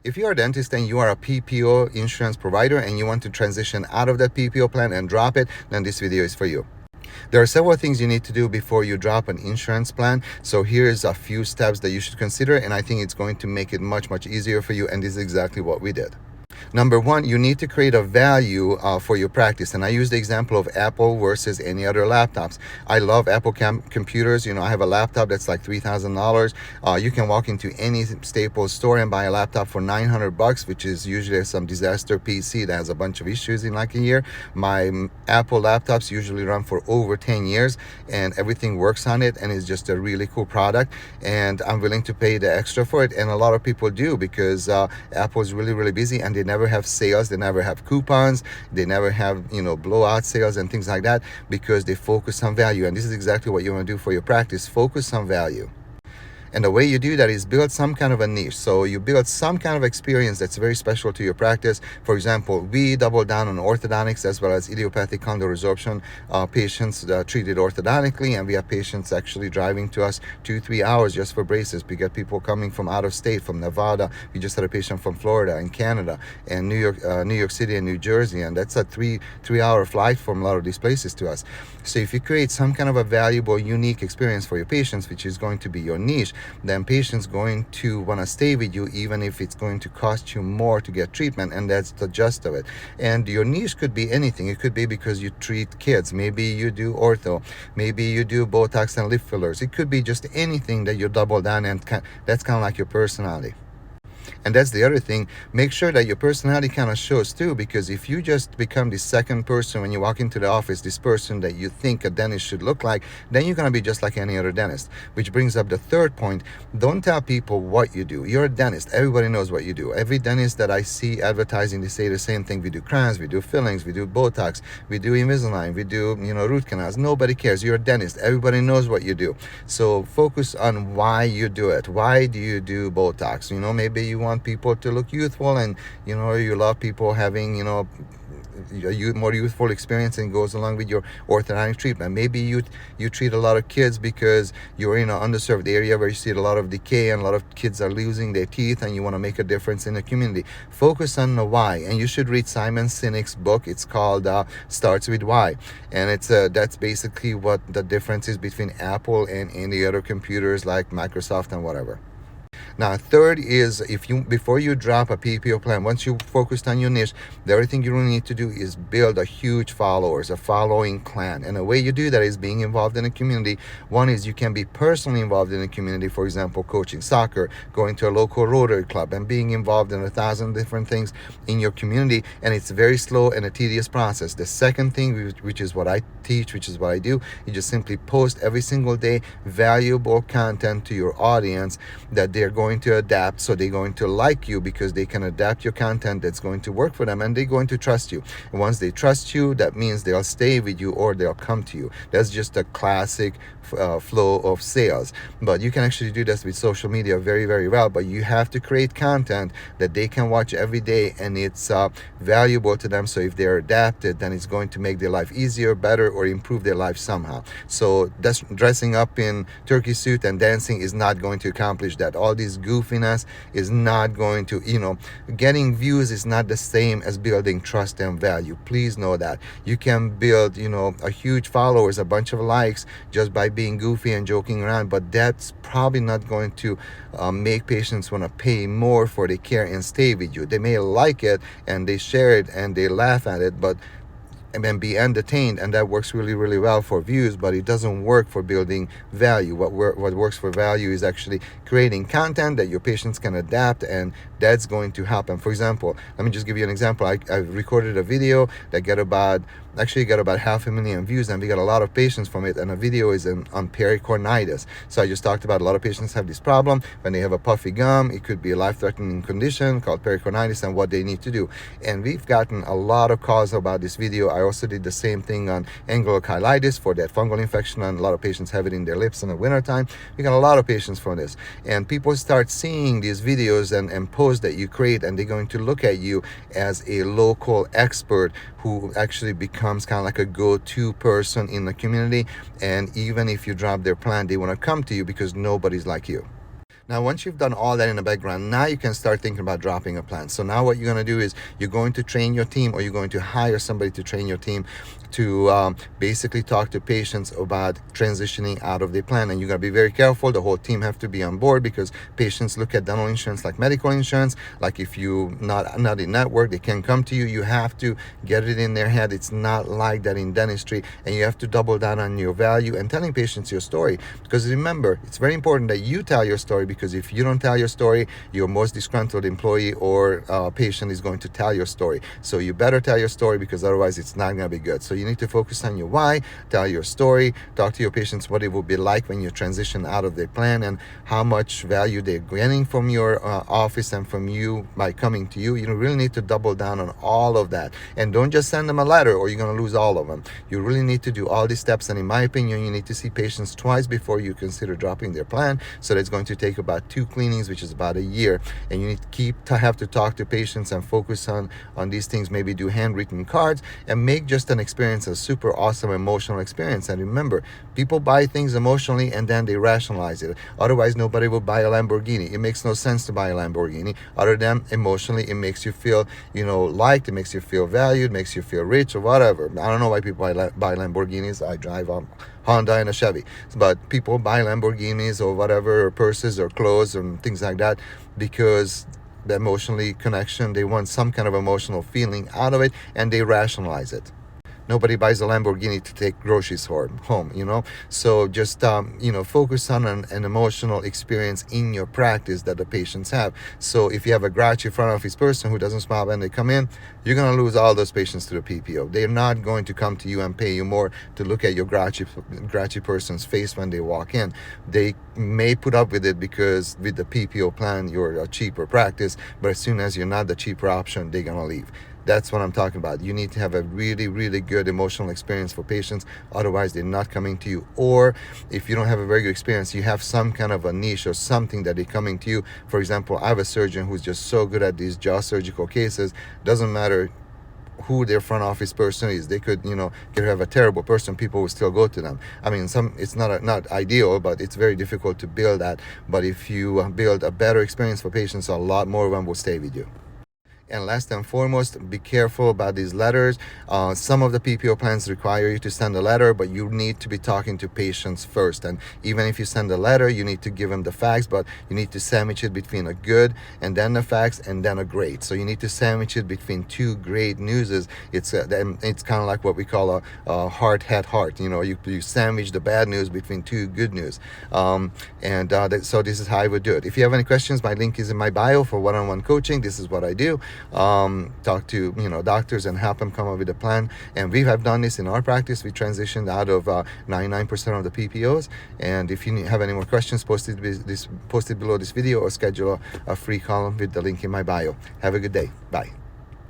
If you are a dentist and you are a PPO insurance provider and you want to transition out of that PPO plan and drop it, then this video is for you. There are several things you need to do before you drop an insurance plan. So here's a few steps that you should consider, and I think it's going to make it much easier for you, and this is exactly what we did. Number one, you need to create a value for your practice. And I use the example of Apple versus any other laptops. I love Apple computers. I have a laptop that's like $3,000. You can walk into any Staples store and buy a laptop for $900, which is usually some disaster PC that has a bunch of issues in like a year. My Apple laptops usually run for over 10 years and everything works on it, and it's just a really cool product. And I'm willing to pay the extra for it. And a lot of people do, because Apple is really busy and they never have sales, they never have coupons, they never have blowout sales and things like that, because they focus on value. And this is exactly what you want to do for your practice. Focus on value. And the way you do that is build some kind of a niche. So you build some kind of experience that's very special to your practice. For example, we double down on orthodontics as well as idiopathic condyle resorption patients treated orthodontically, and we have patients actually driving to us 2-3 hours just for braces. We get people coming from out of state, from Nevada. We just had a patient from Florida and Canada and New York City and New Jersey, and that's a three-hour flight from a lot of these places to us. So if you create some kind of a valuable, unique experience for your patients, which is going to be your niche, then patients going to want to stay with you, even if it's going to cost you more to get treatment. And that's the gist of it. And your niche could be anything. It could be because you treat kids, maybe you do ortho, maybe you do Botox and lip fillers. It could be just anything that you double down, and that's kind of like your personality. And that's the other thing. Make sure that your personality kind of shows too, because if you just become the second person when you walk into the office, this person that you think a dentist should look like, then you're going to be just like any other dentist. Which brings up the third point. Don't tell people what you do. You're a dentist. Everybody knows what you do. Every dentist that I see advertising, they say the same thing. We do crowns, we do fillings, we do Botox, we do Invisalign, we do root canals. Nobody cares. You're a dentist. Everybody knows what you do. So focus on why you do it. Why do you do Botox? Maybe you want people to look youthful, and you love people having a more youthful experience, and goes along with your orthodontic treatment. Maybe you treat a lot of kids because you're in an underserved area where you see a lot of decay and a lot of kids are losing their teeth, and you want to make a difference in the community. Focus on the why, and you should read Simon Sinek's book. It's called Starts With Why, and it's that's basically what the difference is between Apple and any other computers like Microsoft and whatever. Now, third is, before you drop a PPO plan, once you focused on your niche, the other thing you really need to do is build a huge a following clan. And the way you do that is being involved in a community. One is you can be personally involved in a community, for example, coaching soccer, going to a local Rotary Club, and being involved in 1,000 different things in your community. And it's very slow and a tedious process. The second thing, which is what I teach, which is what I do, you just simply post every single day valuable content to your audience that they're going to adapt. So they're going to like you because they can adapt your content that's going to work for them, and they're going to trust you. And once they trust you, that means they'll stay with you or they'll come to you. That's just a classic flow of sales. But you can actually do this with social media very well. But you have to create content that they can watch every day, and it's valuable to them. So if they're adapted, then it's going to make their life easier, better, or improve their life somehow. So that's dressing up in turkey suit and dancing is not going to accomplish that. All this goofiness is not going to, getting views is not the same as building trust and value. Please know that. You can build, a huge followers, a bunch of likes just by being goofy and joking around, but that's probably not going to make patients want to pay more for the care and stay with you. They may like it and they share it and they laugh at it, but and then be entertained, and that works really well for views, but it doesn't work for building value. What works for value is actually creating content that your patients can adapt, and that's going to happen. For example, let me just give you an example. I recorded a video that got about 500,000 views, and we got a lot of patients from it, and the video is on pericornitis. So I just talked about a lot of patients have this problem when they have a puffy gum. It could be a life-threatening condition called pericornitis, and what they need to do. And we've gotten a lot of calls about this video. I also did the same thing on angulocheilitis for that fungal infection, and a lot of patients have it in their lips in the wintertime. We got a lot of patients for this, and people start seeing these videos and posts that you create, and they're going to look at you as a local expert who actually becomes kind of like a go-to person in the community. And even if you drop their plan, they want to come to you because nobody's like you. Now, once you've done all that in the background, now you can start thinking about dropping a plan. So now what you're going to do is you're going to train your team, or you're going to hire somebody to train your team to basically talk to patients about transitioning out of the plan. And you're going to be very careful. The whole team have to be on board, because patients look at dental insurance like medical insurance. Like if you not in network, they can come to you. You have to get it in their head. It's not like that in dentistry, and you have to double down on your value and telling patients your story. Because remember, it's very important that you tell your story, because if you don't tell your story, your most disgruntled employee or patient is going to tell your story. So you better tell your story, because otherwise it's not going to be good. So you need to focus on your why, tell your story, talk to your patients what it will be like when you transition out of their plan, and how much value they're getting from your office and from you by coming to you. You really need to double down on all of that, and don't just send them a letter or you're going to lose all of them. You really need to do all these steps, and in my opinion, you need to see patients twice before you consider dropping their plan. So that's going to take about 2 cleanings, which is about a year, and you need to have to talk to patients and focus on these things. Maybe do handwritten cards and make just an experience a super awesome emotional experience. And remember, people buy things emotionally and then they rationalize it. Otherwise, nobody will buy a Lamborghini. It makes no sense to buy a Lamborghini other than emotionally it makes you feel, liked, it makes you feel valued, makes you feel rich or whatever. I don't know why people buy Lamborghinis. I drive a Honda and a Chevy, but people buy Lamborghinis or whatever, or purses or clothes and things like that, because the emotionally connection, they want some kind of emotional feeling out of it, and they rationalize it. Nobody buys a Lamborghini to take groceries home. So just, focus on an emotional experience in your practice that the patients have. So if you have a grouchy front office person who doesn't smile when they come in, you're going to lose all those patients to the PPO. They're not going to come to you and pay you more to look at your grouchy person's face when they walk in. They may put up with it because with the PPO plan, you're a cheaper practice, but as soon as you're not the cheaper option, they're going to leave. That's what I'm talking about. You need to have a really, really good emotional experience for patients. Otherwise, they're not coming to you. Or if you don't have a very good experience, you have some kind of a niche or something that they're coming to you. For example, I have a surgeon who's just so good at these jaw surgical cases. Doesn't matter who their front office person is. They could have a terrible person, people will still go to them. I mean, it's not ideal, but it's very difficult to build that. But if you build a better experience for patients, a lot more of them will stay with you. And last and foremost, be careful about these letters. Some of the PPO plans require you to send a letter, but you need to be talking to patients first. And even if you send a letter, you need to give them the facts, but you need to sandwich it between a good and then the facts and then a great. So you need to sandwich it between 2 great newses. It's kind of like what we call a heart. You sandwich the bad news between 2 good news. So this is how I would do it. If you have any questions, my link is in my bio for one-on-one coaching. This is what I do. Talk to doctors and help them come up with a plan. And we have done this in our practice. We transitioned out of 99% of the PPOs. And if you have any more questions, post it below this video, or schedule a free call with the link in my bio. Have a good day. Bye.